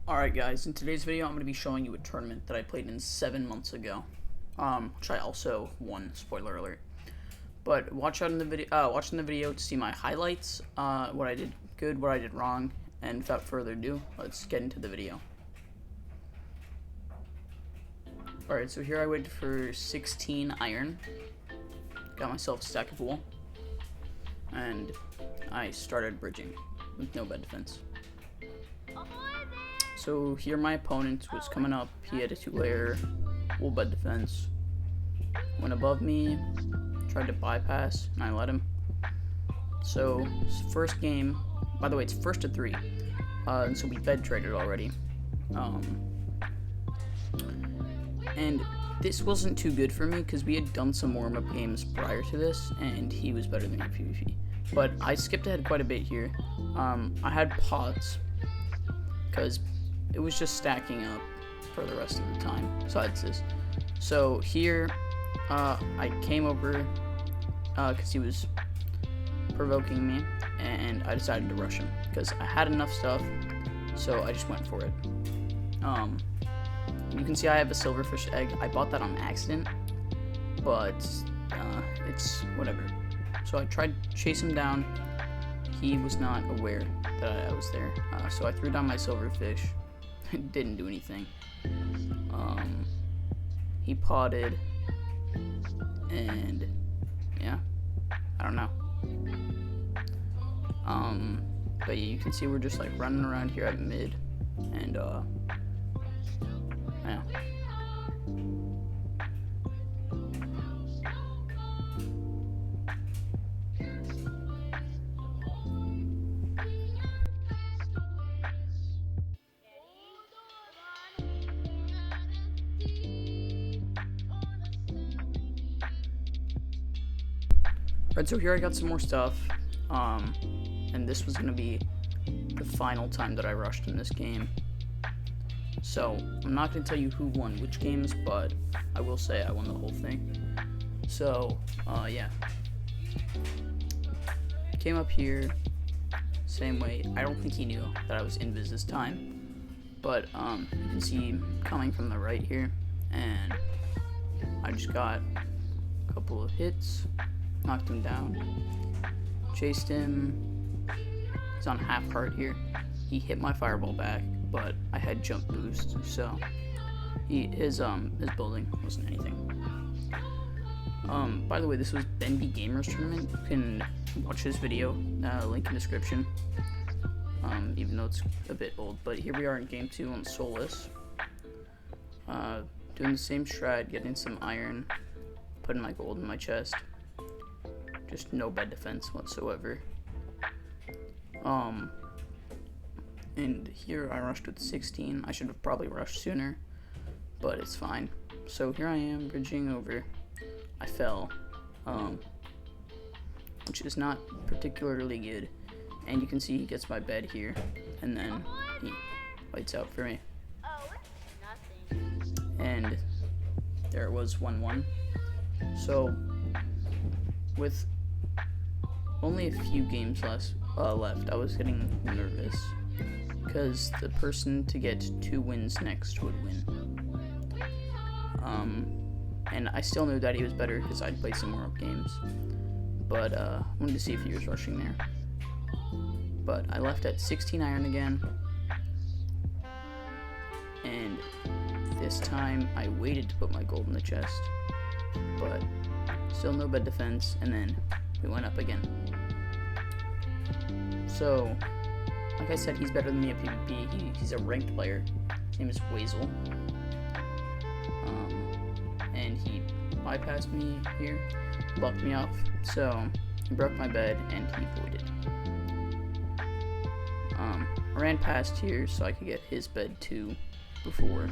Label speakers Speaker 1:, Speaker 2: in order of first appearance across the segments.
Speaker 1: Alright guys, in today's video I'm going to be showing you a tournament that I played in 7 months ago, which I also won, spoiler alert. But watch in the video to see my highlights, what I did good, what I did wrong, and without further ado, let's get into the video. Alright, so here I went for 16 iron, got myself a stack of wool, and I started bridging with no bed defense. So here my opponent was coming up, he had a 2-layer wool bed defense, went above me, tried to bypass, and I let him. So first game, by the way it's first to 3, and so we bed traded already. And this wasn't too good for me because we had done some warm-up games prior to this, and he was better than me at PvP. But I skipped ahead quite a bit here. I had pots, because it was just stacking up for the rest of the time, besides this. So here, I came over, because he was provoking me, and I decided to rush him, because I had enough stuff, so I just went for it. You can see I have a silverfish egg. I bought that on accident, but it's whatever. So I tried to chase him down. He was not aware that I was there, so I threw down my silverfish. It didn't do anything. He potted, and yeah, I don't know. But yeah, you can see we're just like running around here at mid, and yeah. Right, so here I got some more stuff, and this was going to be the final time that I rushed in this game. So, I'm not going to tell you who won which games, but I will say I won the whole thing. So, yeah. Came up here, same way. I don't think he knew that I was invis this time, but you can see him coming from the right here, and I just got a couple of hits. Knocked him down, chased him. He's on half heart here. He hit my fireball back, but I had jump boost, so his building wasn't anything. By the way, this was Ben B Gamers tournament. You can watch this video, link in description. Even though it's a bit old, but here we are in game 2 on Solus. Doing the same strat, getting some iron, putting my gold in my chest. Just no bed defense whatsoever. And here I rushed with 16. I should have probably rushed sooner, but it's fine. So here I am bridging over. I fell, which is not particularly good. And you can see he gets my bed here, and then he lights out for me. And there it was, 1-1. So with only a few games left, I was getting nervous because the person to get 2 wins next would win. And I still knew that he was better because I'd played some more games, but I wanted to see if he was rushing there. But I left at 16 iron again, and this time I waited to put my gold in the chest, but still no bed defense, and then we went up again. So, like I said, he's better than me at PvP. He's a ranked player. His name is Wazel. And he bypassed me here, blocked me off. So, he broke my bed, and he voided. I ran past here so I could get his bed too before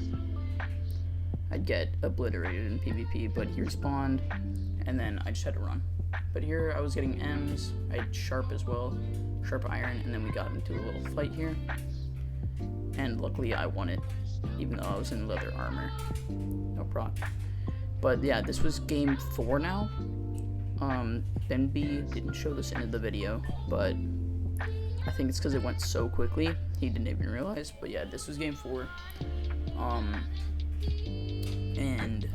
Speaker 1: I'd get obliterated in PvP, but he respawned, and then I just had to run. But here I was getting M's, I had sharp as well, sharp iron, and then we got into a little fight here. And luckily I won it, even though I was in leather armor. No proc. But yeah, this was game 4 now. Ben B didn't show this into the video, but I think it's because it went so quickly, he didn't even realize. But yeah, this was game 4. And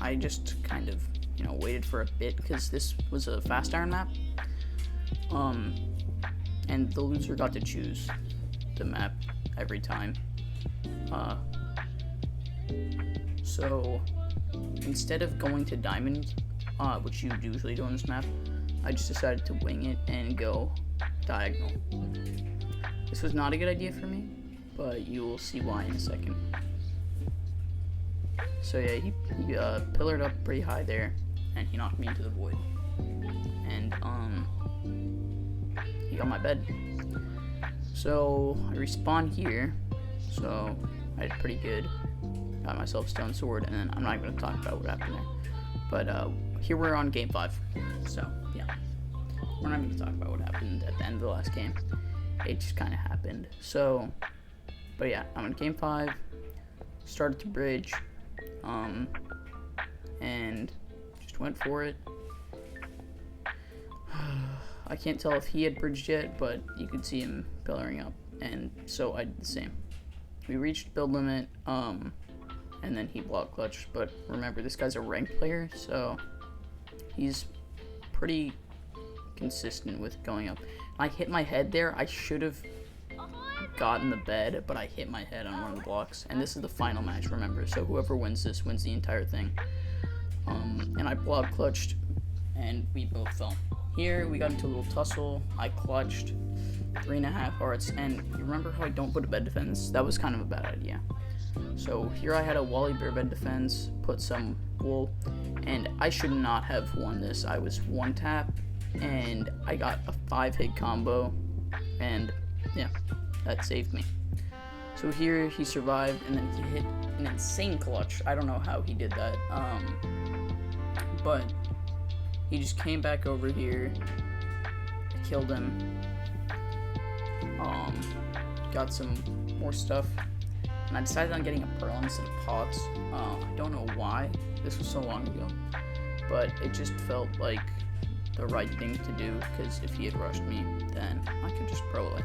Speaker 1: I just kind of, waited for a bit because this was a fast iron map. And the loser got to choose the map every time. So instead of going to diamond, which you usually do on this map, I just decided to wing it and go diagonal. This was not a good idea for me, but you will see why in a second. So yeah, he pillared up pretty high there, and he knocked me into the void. And he got my bed. So I respawned here, so I did pretty good. Got myself stone sword, and then I'm not going to talk about what happened there. But here we're on game 5. So yeah, we're not going to talk about what happened at the end of the last game. It just kind of happened. So, but yeah, I'm in game 5. Started to bridge, and just went for it. I can't tell if he had bridged yet, but you could see him pillaring up, and so I did the same. We reached build limit, and then he block clutched. But remember, this guy's a ranked player, so he's pretty consistent with going up. I hit my head there. I should have gotten the bed, but I hit my head on one of the blocks. And this is the final match, remember, so whoever wins this wins the entire thing. And I block clutched, and we both fell. Here we got into a little tussle. I clutched 3.5 hearts, and you remember how I don't put a bed defense? That was kind of a bad idea. So here I had a Wally Bear bed defense, put some wool, and I should not have won this. I was 1 tap, and I got a 5-hit combo, and yeah, that saved me. So here he survived, and then he hit an insane clutch. I don't know how he did that, but he just came back over here. I killed him. Got some more stuff, and I decided on getting a pearl instead of pots. I don't know why. This was so long ago, but it just felt like the right thing to do, because if he had rushed me, then I could just pearl away.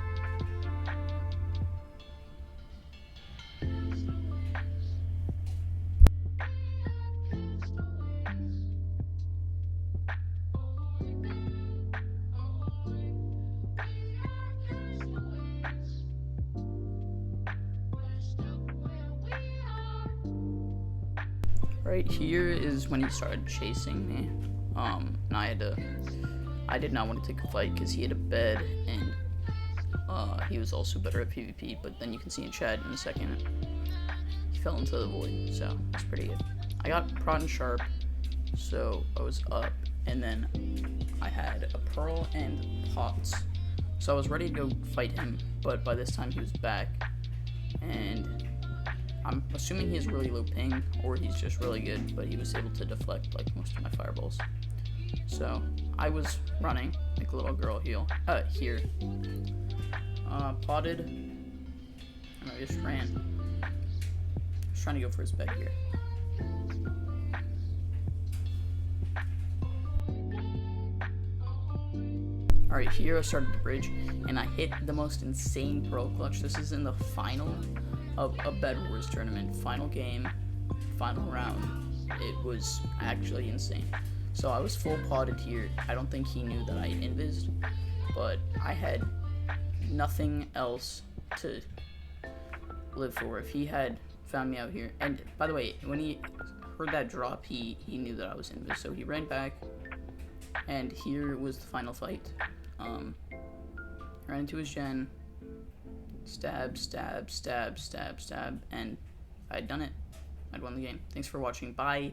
Speaker 1: Right here is when he started chasing me. And I did not want to take a fight because he had a bed, and he was also better at PvP, but then you can see in chat in a second, he fell into the void, so that's pretty good. I got prot and sharp, so I was up, and then I had a pearl and pots. So I was ready to go fight him, but by this time he was back, and I'm assuming he has really low ping, or he's just really good, but he was able to deflect like most of my fireballs. So I was running like a little girl here. Potted, and I just ran. I was trying to go for his bed here. Alright, here I started the bridge, and I hit the most insane pearl clutch. This is in the final of a bedwars tournament, final game, final round. It was actually insane. So I was full potted here. I don't think he knew that I invised, but I had nothing else to live for. If he had found me out here, and by the way, when he heard that drop, he knew that I was invis, so he ran back, and here was the final fight. Ran into his gen, stab, stab, stab, stab, stab, and I'd done it. I'd won the game. Thanks for watching. Bye.